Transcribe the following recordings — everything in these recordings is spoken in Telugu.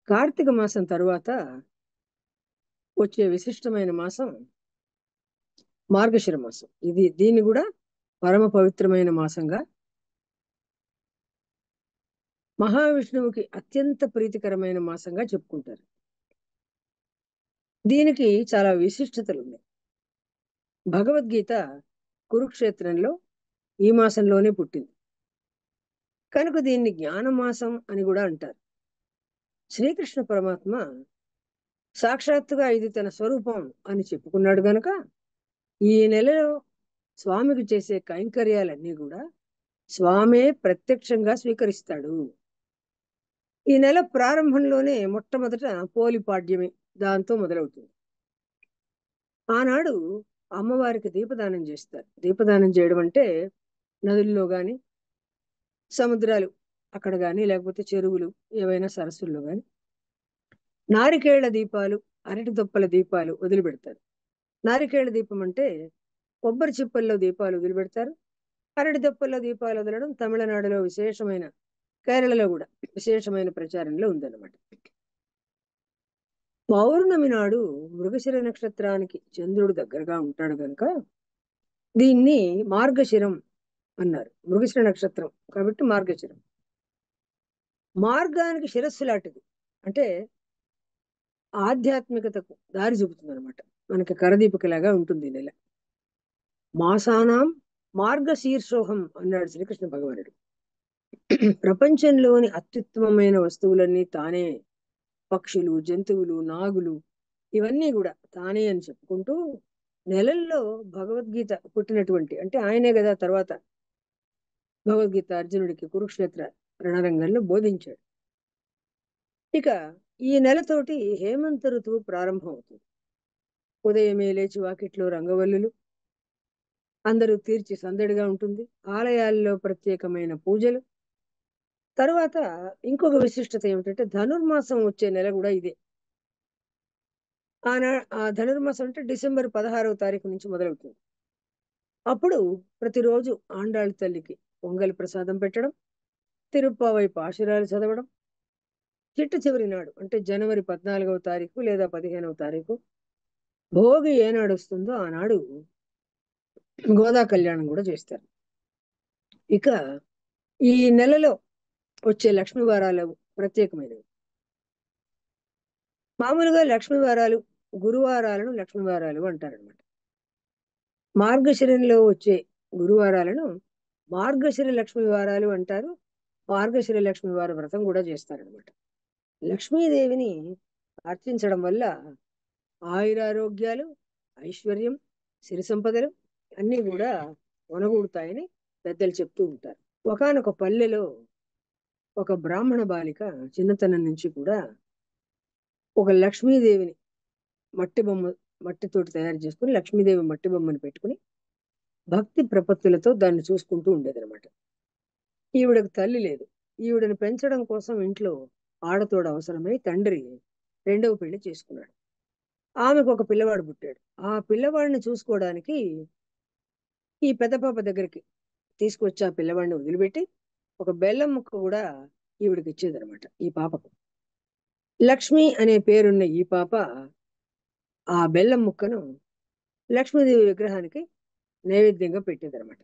కార్తీక మాసం తరువాత వచ్చే విశిష్టమైన మాసం మార్గశిర మాసం. దీన్ని కూడా పరమ పవిత్రమైన మాసంగా, మహావిష్ణువుకి అత్యంత ప్రీతికరమైన మాసంగా చెప్పుకుంటారు. దీనికి చాలా విశిష్టతలు ఉన్నాయి. భగవద్గీత కురుక్షేత్రంలో ఈ మాసంలోనే పుట్టింది కనుక దీన్ని జ్ఞానమాసం అని కూడా అంటారు. శ్రీకృష్ణ పరమాత్మ సాక్షాత్తుగా ఇది తన స్వరూపం అని చెప్పుకున్నాడు గనుక ఈ నెలలో స్వామికి చేసే కైంకర్యాలన్నీ కూడా స్వామే ప్రత్యక్షంగా స్వీకరిస్తాడు. ఈ నెల ప్రారంభంలోనే మొట్టమొదట పోలిపాడ్యమి దాంతో మొదలవుతుంది. ఆనాడు అమ్మవారికి దీపదానం చేస్తారు. దీపదానం చేయడం అంటే నదుల్లో గాని, సముద్రాలు అక్కడ గాని, లేకపోతే చెరువులు ఏవైనా సరస్సుల్లో గాని నారికేళ్ల దీపాలు, అరటి దొప్పల దీపాలు వదిలిపెడతారు. నారికేళ్ల దీపం అంటే కొబ్బరి చిప్పల్లో దీపాలు వదిలిపెడతారు. అరటి దొప్పల్లో దీపాలు వదలడం తమిళనాడులో విశేషమైన, కేరళలో కూడా విశేషమైన ప్రచారంలో ఉందన్నమాట. పౌర్ణమి నాడు మృగశిర నక్షత్రానికి చంద్రుడు దగ్గరగా ఉంటాడు కనుక దీన్ని మార్గశిరం అన్నారు. మృగశిర నక్షత్రం కాబట్టి మార్గశిరం. మార్గానికి శిరస్సు లాంటిది అంటే ఆధ్యాత్మికతకు దారి చూపుతుంది అనమాట. మనకి కరదీపికలాగా ఉంటుంది నెల. మాసానాం మార్గశీర్షోహం అన్నాడు శ్రీకృష్ణ భగవానుడు. ప్రపంచంలోని అత్యుత్తమమైన వస్తువులన్నీ తానే, పక్షులు, జంతువులు, నాగులు ఇవన్నీ కూడా తానే అని చెప్పుకుంటూ నెలల్లో భగవద్గీత పుట్టినటువంటి, అంటే ఆయనే కదా తర్వాత భగవద్గీత అర్జునుడికి కురుక్షేత్ర రణరంగంలో బోధించాడు. ఇక ఈ నెలతోటి హేమంత ఋతువు ప్రారంభం అవుతుంది. ఉదయమే లేచి వాకిట్లో రంగవల్లులు అందరూ తీర్చి సందడిగా ఉంటుంది. ఆలయాల్లో ప్రత్యేకమైన పూజలు. తరువాత ఇంకొక విశిష్టత ఏమిటంటే ధనుర్మాసం వచ్చే నెల కూడా ఇదే. ఆ ధనుర్మాసం అంటే డిసెంబర్ 16వ తారీఖు నుంచి మొదలవుతుంది. అప్పుడు ప్రతిరోజు ఆండాళ్ళ తల్లికి పొంగల్ ప్రసాదం పెట్టడం, తిరుప్పావై పాశురాలు చదవడం, చిట్ట చివరి నాడు అంటే జనవరి 14వ తారీఖు లేదా 15వ తారీఖు భోగి ఏనాడు వస్తుందో ఆనాడు గోదా కళ్యాణం కూడా చేస్తారు. ఇక ఈ నెలలో వచ్చే లక్ష్మీ వారాలు ప్రత్యేకమైనవి. మామూలుగా లక్ష్మీ వారాలు, గురువారాలను లక్ష్మీ వారాలు అంటారనమాట. మార్గశిరంలో వచ్చే గురువారాలను మార్గశిర లక్ష్మీ వారాలు అంటారు. మార్గశిర లక్ష్మీ వార వ్రతం కూడా చేస్తారనమాట. లక్ష్మీదేవిని అర్చించడం వల్ల ఆయురారోగ్యాలు, ఐశ్వర్యం, సిరి సంపదలు అన్నీ కూడా ఒనగూడుతాయని పెద్దలు చెప్తూ ఉంటారు. ఒకానొక పల్లెలో ఒక బ్రాహ్మణ బాలిక చిన్నతనం నుంచి కూడా ఒక లక్ష్మీదేవిని మట్టితోటి తయారు చేసుకుని లక్ష్మీదేవి మట్టి బొమ్మను పెట్టుకుని భక్తి ప్రపత్తులతో దాన్ని చూసుకుంటూ ఉండేదన్నమాట. ఈవిడకు తల్లి లేదు. ఈవిడని పెంచడం కోసం ఇంట్లో ఆడతోడు అవసరమై తండ్రి రెండవ పెళ్లి చేసుకున్నాడు. ఆమెకు ఒక పిల్లవాడు పుట్టాడు. ఆ పిల్లవాడిని చూసుకోవడానికి ఈ పెద్ద పాప దగ్గరికి తీసుకొచ్చి ఆ పిల్లవాడిని వదిలిపెట్టి ఒక బెల్లం ముక్క కూడా ఈవిడికి ఇచ్చేదనమాట. ఈ పాపకు లక్ష్మి అనే పేరున్న ఈ పాప ఆ బెల్లం ముక్కను లక్ష్మీదేవి విగ్రహానికి నైవేద్యంగా పెట్టేదనమాట.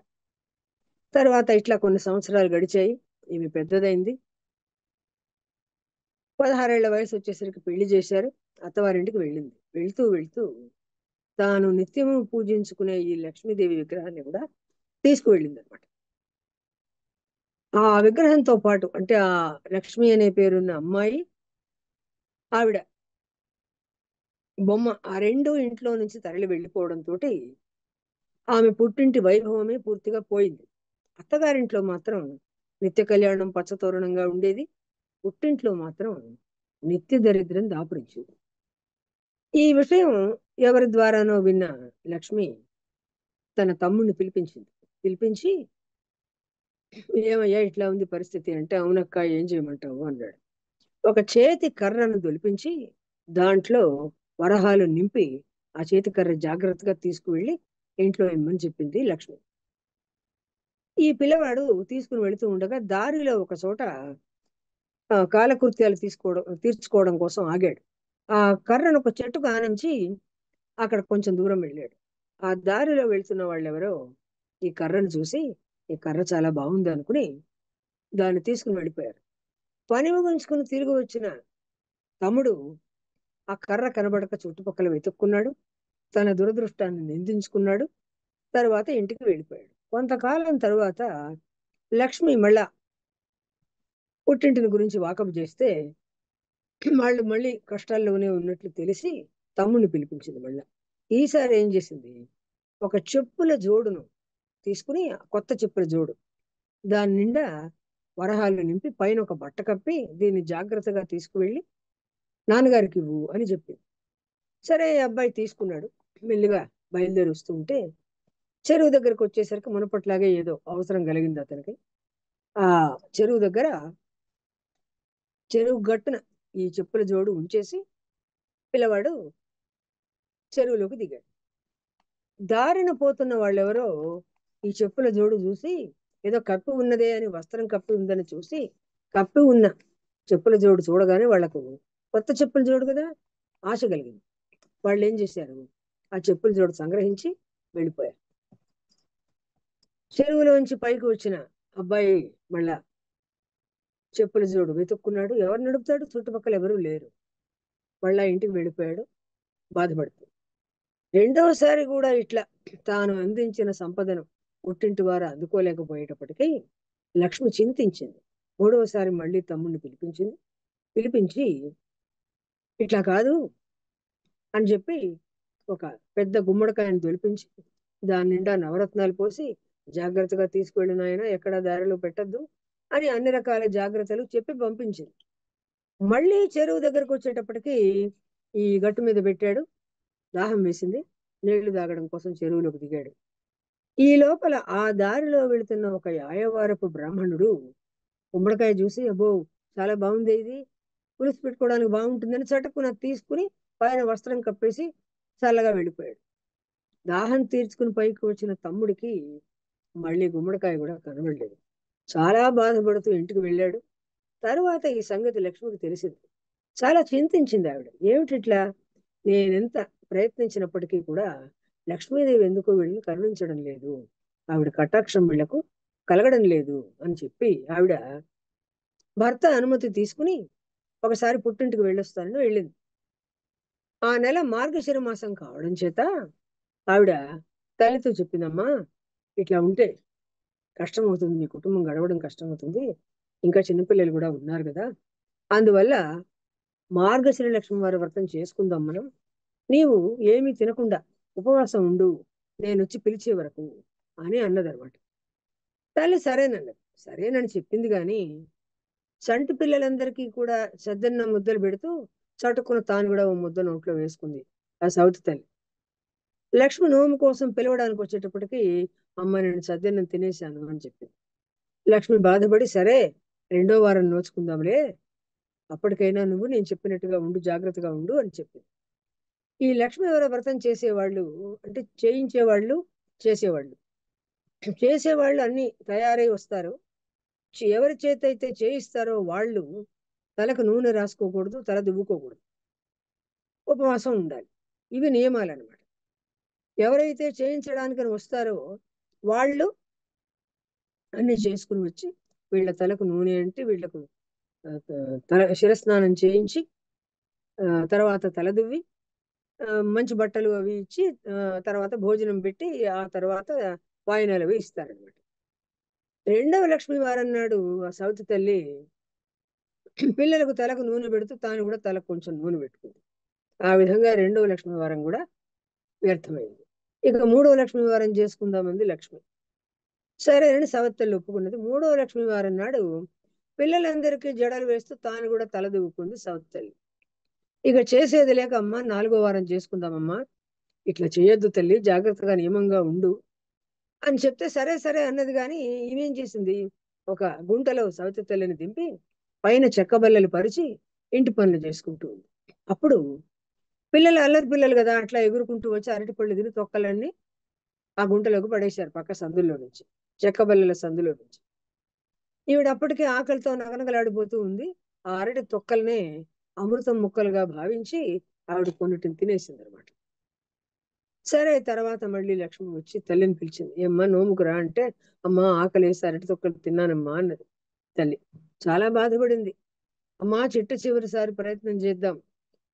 తర్వాత ఇట్లా కొన్ని సంవత్సరాలు గడిచాయి. ఈమె పెద్దదైంది. 16 ఏళ్ల వయసు వచ్చేసరికి పెళ్లి చేశారు. అత్తవారింటికి వెళ్ళింది. వెళ్తూ వెళ్తూ తాను నిత్యము పూజించుకునే ఈ లక్ష్మీదేవి విగ్రహాన్ని కూడా తీసుకువెళ్ళింది అనమాట. ఆ విగ్రహంతో పాటు అంటే ఆ లక్ష్మి అనే పేరున్న అమ్మాయి, ఆవిడ బొమ్మ ఆ రెండు ఇంట్లో నుంచి తరలి వెళ్ళిపోవడంతో ఆమె పుట్టింటి వైభవమే పూర్తిగా పోయింది. అత్తగారింట్లో మాత్రం నిత్య కళ్యాణం పచ్చతోరణంగా ఉండేది. పుట్టింట్లో మాత్రం నిత్య దరిద్రం దాపురించింది. ఈ విషయం ఎవరి ద్వారానో విన్న లక్ష్మి తన తమ్ముడిని పిలిపించి ఏమయ్యా ఇట్లా ఉంది పరిస్థితి అంటే, అవునక్క ఏం చేయమంటావు అన్నాడు. ఒక చేతి కర్రను దొలిపించి దాంట్లో వరహాలు నింపి ఆ చేతి కర్ర జాగ్రత్తగా తీసుకువెళ్ళి ఇంట్లో ఇమ్మని చెప్పింది లక్ష్మి. ఈ పిల్లవాడు తీసుకుని వెళుతూ ఉండగా దారిలో ఒక చోట కాలకృత్యాలు తీర్చుకోవడం కోసం ఆగాడు. ఆ కర్రను ఒక చెట్టుకు ఆనించి అక్కడ కొంచెం దూరం వెళ్ళాడు. ఆ దారిలో వెళ్తున్న వాళ్ళెవరో ఈ కర్రను చూసి, ఈ కర్ర చాలా బాగుంది అనుకుని దాన్ని తీసుకుని వెళ్ళిపోయారు. పని ముగించుకుని తిరిగి వచ్చిన తమ్ముడు ఆ కర్ర కనబడక చుట్టుపక్కల వెతుక్కున్నాడు. తన దురదృష్టాన్ని నిందించుకున్నాడు. తర్వాత ఇంటికి వెళ్ళిపోయాడు. కొంతకాలం తరువాత లక్ష్మి మళ్ళా పుట్టింటిని గురించి వాకపు చేస్తే వాళ్ళు మళ్ళీ కష్టాల్లోనే ఉన్నట్లు తెలిసి తమ్ముడిని పిలిపించింది మళ్ళా. ఈసారి ఏం చేసింది, ఒక చెప్పుల జోడును తీసుకుని, కొత్త చెప్పుల జోడు, దాని నిండా వరహాలు నింపి పైన ఒక బట్ట కప్పి దీన్ని జాగ్రత్తగా తీసుకువెళ్ళి నాన్నగారికి ఇవ్వు అని చెప్పింది. సరే అబ్బాయి తీసుకున్నాడు. మెల్లిగా బయలుదేరి వస్తూ ఉంటే చెరువు దగ్గరకు వచ్చేసరికి మునపట్లాగే ఏదో అవసరం కలిగింది అతనికి. ఆ చెరువు దగ్గర, చెరువు గట్టున ఈ చెప్పుల జోడు ఉంచేసి పిల్లవాడు చెరువులోకి దిగాడు. దారిన పోతున్న వాళ్ళెవరో ఈ చెప్పుల జోడు చూసి, ఏదో కప్పి ఉన్నదే అని, వస్త్రం కప్పి ఉందని చూసి, కప్పి ఉన్న చెప్పుల జోడు చూడగానే వాళ్లకు కొత్త చెప్పుల జోడు కదా, ఆశ కలిగింది. వాళ్ళు ఏం చేశారు, ఆ చెప్పుల జోడు సంగ్రహించి వెళ్ళిపోయారు. చెరువులోంచి పైకి వచ్చిన అబ్బాయి మళ్ళా చెప్పుల జోడు వెతుక్కున్నాడు. ఎవరు నడుపుతాడు, చుట్టుపక్కల ఎవరూ లేరు. మళ్ళా ఇంటికి వెళ్ళిపోయాడు బాధపడుతూ. రెండవసారి కూడా ఇట్లా తాను అందించిన సంపదను పుట్టింటి వారు అందుకోలేకపోయేటప్పటికీ లక్ష్మి చింతించింది. మూడవసారి మళ్ళీ తమ్ముడిని పిలిపించింది. పిలిపించి ఇట్లా కాదు అని చెప్పి ఒక పెద్ద గుమ్మడికాయను తొలిపించి దాని నిండా నవరత్నాలు పోసి, జాగ్రత్తగా తీసుకువెళ్ళిన ఆయన, ఎక్కడ దారిలో పెట్టద్దు అని అన్ని రకాల జాగ్రత్తలు చెప్పి పంపించింది. మళ్ళీ చెరువు దగ్గరకు వచ్చేటప్పటికి ఈ గట్టు మీద పెట్టాడు. దాహం వేసింది. నీళ్లు తాగడం కోసం చెరువులోకి దిగాడు. ఈ లోపల ఆ దారిలో వెళుతున్న ఒక యాయవారపు బ్రాహ్మణుడు గుమ్మడికాయ చూసి, అబ్బో చాలా బాగుంది, ఇది పులుసు పెట్టుకోవడానికి బాగుంటుందని చటుక్కున తీసుకుని పైన వస్త్రం కప్పేసి చల్లగా వెళ్ళిపోయాడు. దాహం తీర్చుకుని పైకి వచ్చిన తమ్ముడికి మళ్ళీ గుమ్మడికాయ కూడా కనబడలేదు. చాలా బాధపడుతూ ఇంటికి వెళ్ళాడు. తరువాత ఈ సంగతి లక్ష్మికి తెలిసింది. చాలా చింతించింది ఆవిడ. ఏమిటిట్లా, నేనెంత ప్రయత్నించినప్పటికీ కూడా లక్ష్మీదేవి ఎందుకు వీళ్ళని కరుణించడం లేదు, ఆవిడ కటాక్షం వీళ్లకు కలగడం లేదు అని చెప్పి ఆవిడ భర్త అనుమతి తీసుకుని ఒకసారి పుట్టింటికి వెళ్ళొస్తానని వెళ్ళింది. ఆ నెల మార్గశిర మాసం కావడం చేత ఆవిడ తల్లితో చెప్పిందమ్మా, ఇట్లా ఉంటే కష్టం అవుతుంది, మీ కుటుంబం గడవడం కష్టం అవుతుంది, ఇంకా చిన్నపిల్లలు కూడా ఉన్నారు కదా, అందువల్ల మార్గశిర లక్ష్మి వారి వ్రతం చేసుకుందాం మనం, నీవు ఏమీ తినకుండా ఉపవాసం ఉండు, నేను వచ్చి పిలిచే వరకు అని అన్నదనమాట. తల్లి సరేనన్నది. సరేనని చెప్పింది గాని చంటి పిల్లలందరికీ కూడా సద్దన్న ముద్దలు పెడుతూ చటుక్కున తాను కూడా ఓ ముద్ద నోట్లో వేసుకుంది ఆ సౌతి తల్లి. లక్ష్మి నోము కోసం పిలవడానికి వచ్చేటప్పటికి, అమ్మ నేను సద్దన్నం తినేశాను అని చెప్పింది. లక్ష్మి బాధపడి, సరే రెండో వారం నోచుకుందాంలే, అప్పటికైనా నువ్వు నేను చెప్పినట్టుగా ఉండు, జాగ్రత్తగా ఉండు అని చెప్పింది. ఈ లక్ష్మి ఎవరో వ్రతం చేసేవాళ్ళు, అంటే చేయించేవాళ్ళు, చేసేవాళ్ళు చేసేవాళ్ళు అన్ని తయారై వస్తారు. ఎవరి చేత అయితే చేయిస్తారో వాళ్ళు తలకు నూనె రాసుకోకూడదు, తల దువ్వుకోకూడదు, ఉపవాసం ఉండాలి. ఇవి నియమాలు అన్నమాట. ఎవరైతే చేయించడానికని వస్తారో వాళ్ళు అన్ని చేసుకుని వచ్చి వీళ్ళ తలకు నూనె అంటే వీళ్ళకు తల శిరస్నానం చేయించి తర్వాత తల దువ్వి మంచి బట్టలు అవి ఇచ్చి తర్వాత భోజనం పెట్టి ఆ తర్వాత వాయినాలు అవి ఇస్తారనమాట. రెండవ లక్ష్మి వారం నాడు ఆ సౌతి తల్లి పిల్లలకు తలకు నూనె పెడుతూ తాను కూడా తలకు కొంచెం నూనె పెట్టుకుంది. ఆ విధంగా రెండవ లక్ష్మి వారం కూడా వ్యర్థమైంది. ఇక మూడవ లక్ష్మి వారం చేసుకుందామంది లక్ష్మి. సరే అని సవతి తల్లి ఒప్పుకున్నది. మూడవ లక్ష్మి వారం నాడు పిల్లలందరికీ జడలు వేస్తూ తాను కూడా తల దువ్వుకుంది సవతి తల్లి. ఇక చేసేది లేక, అమ్మ నాలుగో వారం చేసుకుందామమ్మా, ఇట్లా చేయొద్దు తల్లి, జాగ్రత్తగా నియమంగా ఉండు అని చెప్తే సరే సరే అన్నది. కానీ ఇవేం చేసింది, ఒక గుంటలో సవితి తల్లిని దింపి పైన చెక్క బల్లలు పరిచి ఇంటి పనులు చేసుకుంటూ ఉంది. అప్పుడు పిల్లలు అల్లరి పిల్లలు కదా, అట్లా ఎగురుకుంటూ వచ్చి అరటి పళ్ళు తిని తొక్కలన్నీ ఆ గుంటలోకి పడేశారు, పక్క సందుల్లో నుంచి, చెక్క బల్లల సందులో నుంచి. ఈవిడ అప్పటికే ఆకలితో నగనగలాడిపోతూ ఉంది. ఆ అరటి తొక్కల్నే అమృతం ముక్కలుగా భావించి ఆవిడ కొన్నిటిని తినేసింది అనమాట. సరే తర్వాత మళ్ళీ లక్ష్మి వచ్చి తల్లిని పిలిచింది. ఏమ్మా నోముకురా అంటే, అమ్మా ఆకలేసి అరటి తొక్కలు తిన్నానమ్మా అన్నది తల్లి. చాలా బాధపడింది. అమ్మా చిట్ట చివరిసారి ప్రయత్నం చేద్దాం.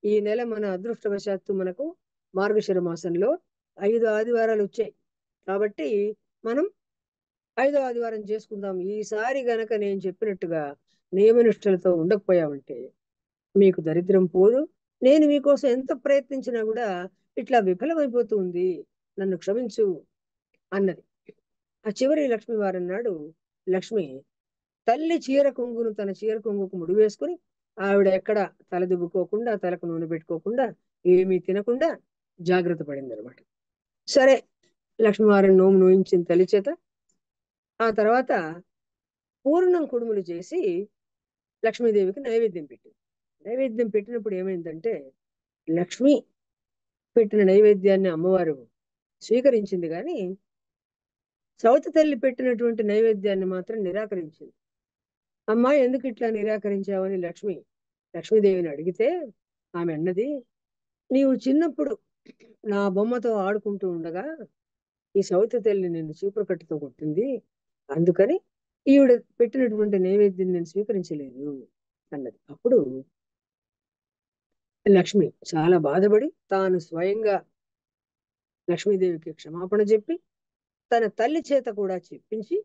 ఈ నెల మన అదృష్టవశాత్తు మనకు మార్గశిర మాసంలో 5 ఆదివారాలు వచ్చాయి. కాబట్టి మనం 5వ ఆదివారం చేసుకుందాం. ఈసారి గనక నేను చెప్పినట్టుగా నియమనిష్టలతో ఉండకపోయావంటే మీకు దరిద్రం పోదు. నేను మీకోసం ఎంత ప్రయత్నించినా కూడా ఇట్లా విఫలమైపోతూ ఉంది. నన్ను క్షమించు అన్నది. ఆ చివరి లక్ష్మి వారన్నాడు, లక్ష్మి తల్లి చీర కొంగును తన చీర కొంగుకు ముడివేసుకుని ఆవిడ ఎక్కడ తలదువ్వుకోకుండా, తలకు నూనె పెట్టుకోకుండా, ఏమీ తినకుండా జాగ్రత్త పడింది అనమాట. సరే లక్ష్మీవారిని నోము నోయించిన తల్లి చేత ఆ తర్వాత పూర్ణం కుడుములు చేసి లక్ష్మీదేవికి నైవేద్యం పెట్టింది. నైవేద్యం పెట్టినప్పుడు ఏమైందంటే లక్ష్మి పెట్టిన నైవేద్యాన్ని అమ్మవారు స్వీకరించింది కానీ సౌతి తల్లి పెట్టినటువంటి నైవేద్యాన్ని మాత్రం నిరాకరించింది. అమ్మా ఎందుకు ఇట్లా నిరాకరించావని లక్ష్మీదేవిని అడిగితే ఆమె అన్నది, నీవు చిన్నప్పుడు నా బొమ్మతో ఆడుకుంటూ ఉండగా ఈ సౌతి తల్లి నిన్ను చీపురు కట్టుతో కొట్టింది, అందుకని ఈవిడ పెట్టినటువంటి నైవేద్యం నేను స్వీకరించలేదు అన్నది. అప్పుడు లక్ష్మి చాలా బాధపడి తాను స్వయంగా లక్ష్మీదేవికి క్షమాపణ చెప్పి తన తల్లి చేత కూడా చెప్పించి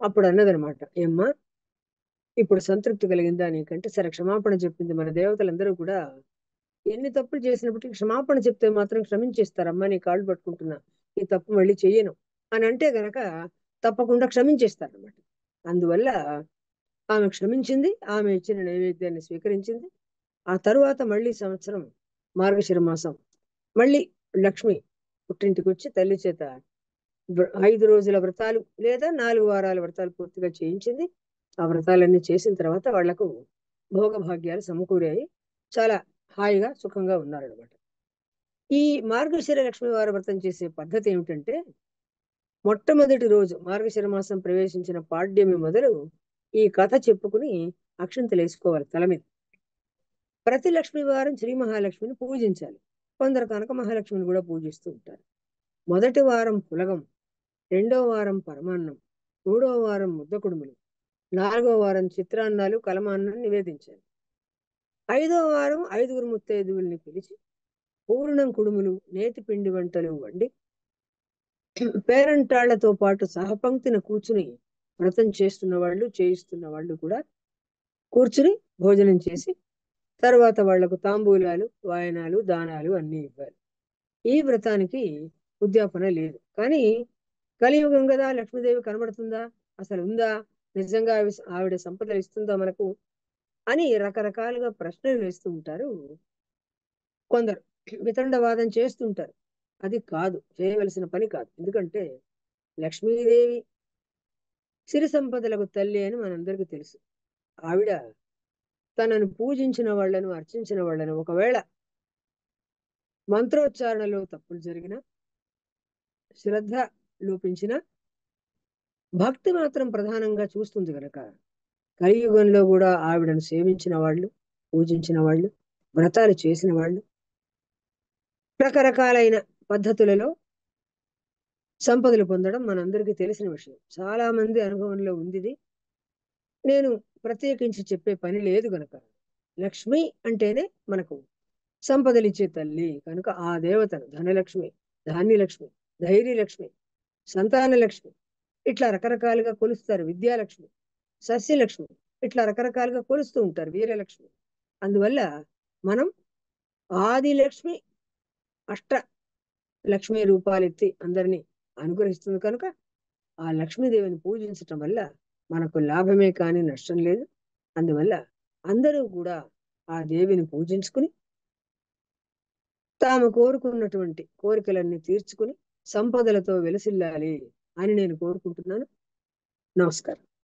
అప్పుడు అన్నదనమాట, ఏమ్మా ఇప్పుడు సంతృప్తి కలిగిందా నీకంటే? సరే క్షమాపణ చెప్పింది. మన దేవతలందరూ కూడా ఎన్ని తప్పులు చేసినప్పటికీ క్షమాపణ చెప్తే మాత్రం క్షమించేస్తారమ్మా, నీ కాళ్ళు పట్టుకుంటున్నా, ఈ తప్పు మళ్ళీ చెయ్యను అని అంటే గనక తప్పకుండా క్షమించేస్తారనమాట. అందువల్ల ఆమె క్షమించింది. ఆమె ఇచ్చిన నైవేద్యాన్ని స్వీకరించింది. ఆ తరువాత మళ్ళీ సంవత్సరం మార్గశిర మాసం మళ్ళీ లక్ష్మి పుట్టింటికి వచ్చి తల్లి చేత 5 రోజుల వ్రతాలు లేదా 4 వారాల వ్రతాలు పూర్తిగా చేయించింది. ఆ వ్రతాలన్నీ చేసిన తర్వాత వాళ్లకు భోగభాగ్యాలు సమకూరాయి. చాలా హాయిగా సుఖంగా ఉన్నారనమాట. ఈ మార్గశిర లక్ష్మి వారి వ్రతం చేసే పద్ధతి ఏమిటంటే మొట్టమొదటి రోజు మార్గశిర మాసం ప్రవేశించిన పాడ్యమి మొదలు ఈ కథ చెప్పుకుని అక్షింతలు వేసుకోవాలి తల మీద. ప్రతి లక్ష్మి వారం శ్రీ మహాలక్ష్మిని పూజించాలి. కొందరు కనక మహాలక్ష్మిని కూడా పూజిస్తూ ఉంటారు. మొదటి వారం పులగం, 2వ వారం పరమాన్నం, 3వ వారం ముద్ద కుడుములు, 4వ వారం చిత్రాన్నాలు కలమాన్నం నివేదించాలి. 5వ వారం 5గురు ముత్తైదువుల్ని పిలిచి పూర్ణం కుడుములు, నేతి పిండి వంటలు వండి పేరంటాళ్లతో పాటు సహపంక్తిన కూర్చుని వ్రతం చేస్తున్న వాళ్ళు చేయిస్తున్న వాళ్ళు కూడా కూర్చుని భోజనం చేసి తర్వాత వాళ్లకు తాంబూలాలు, వాయనాలు, దానాలు అన్ని ఇవ్వాలి. ఈ వ్రతానికి ఉద్యాపన లేదు. కానీ కలియుగం కదా, లక్ష్మీదేవి కనబడుతుందా, అసలు ఉందా, నిజంగా ఆవిడ సంపదలు ఇస్తుందా మనకు అని రకరకాలుగా ప్రశ్నలు వేస్తూ ఉంటారు. కొందరు వితండవాదం చేస్తుంటారు. అది కాదు, చేయవలసిన పని కాదు. ఎందుకంటే లక్ష్మీదేవి సిరి సంపదలకు తల్లి అని మనందరికీ తెలుసు. ఆవిడ తనను పూజించిన వాళ్లను, అర్చించిన వాళ్లను ఒకవేళ మంత్రోచ్చారణలో తప్పులు జరిగిన, శ్రద్ధ లోపించిన, భక్తి మాత్రం ప్రధానంగా చూస్తుంది గనక కలియుగంలో కూడా ఆవిడను సేవించిన వాళ్ళు, పూజించిన వాళ్ళు, వ్రతాలు చేసిన వాళ్ళు రకరకాలైన పద్ధతులలో సంపదలు పొందడం మనందరికీ తెలిసిన విషయం. చాలా మంది అనుభవంలో ఉంది ఇది. నేను ప్రత్యేకించి చెప్పే పని లేదు గనక లక్ష్మి అంటేనే మనకు సంపదలిచ్చే తల్లి కనుక ఆ దేవతను ధనలక్ష్మి, ధాన్యలక్ష్మి, ధైర్యలక్ష్మి, సంతాన లక్ష్మి ఇట్లా రకరకాలుగా కొలుస్తారు. విద్యాలక్ష్మి, సస్యలక్ష్మి ఇట్లా రకరకాలుగా కొలుస్తూ ఉంటారు. వీరలక్ష్మి. అందువల్ల మనం ఆదిలక్ష్మి అష్ట లక్ష్మీ రూపాలెత్తి అందరినీ అనుగ్రహిస్తుంది కనుక ఆ లక్ష్మీదేవిని పూజించటం వల్ల మనకు లాభమే కానీ నష్టం లేదు. అందువల్ల అందరూ కూడా ఆ దేవిని పూజించుకుని తాము కోరుకున్నటువంటి కోరికలన్నీ తీర్చుకుని సంపదలతో వెలసిల్లాలి అని నేను కోరుకుంటున్నాను. నమస్కారం.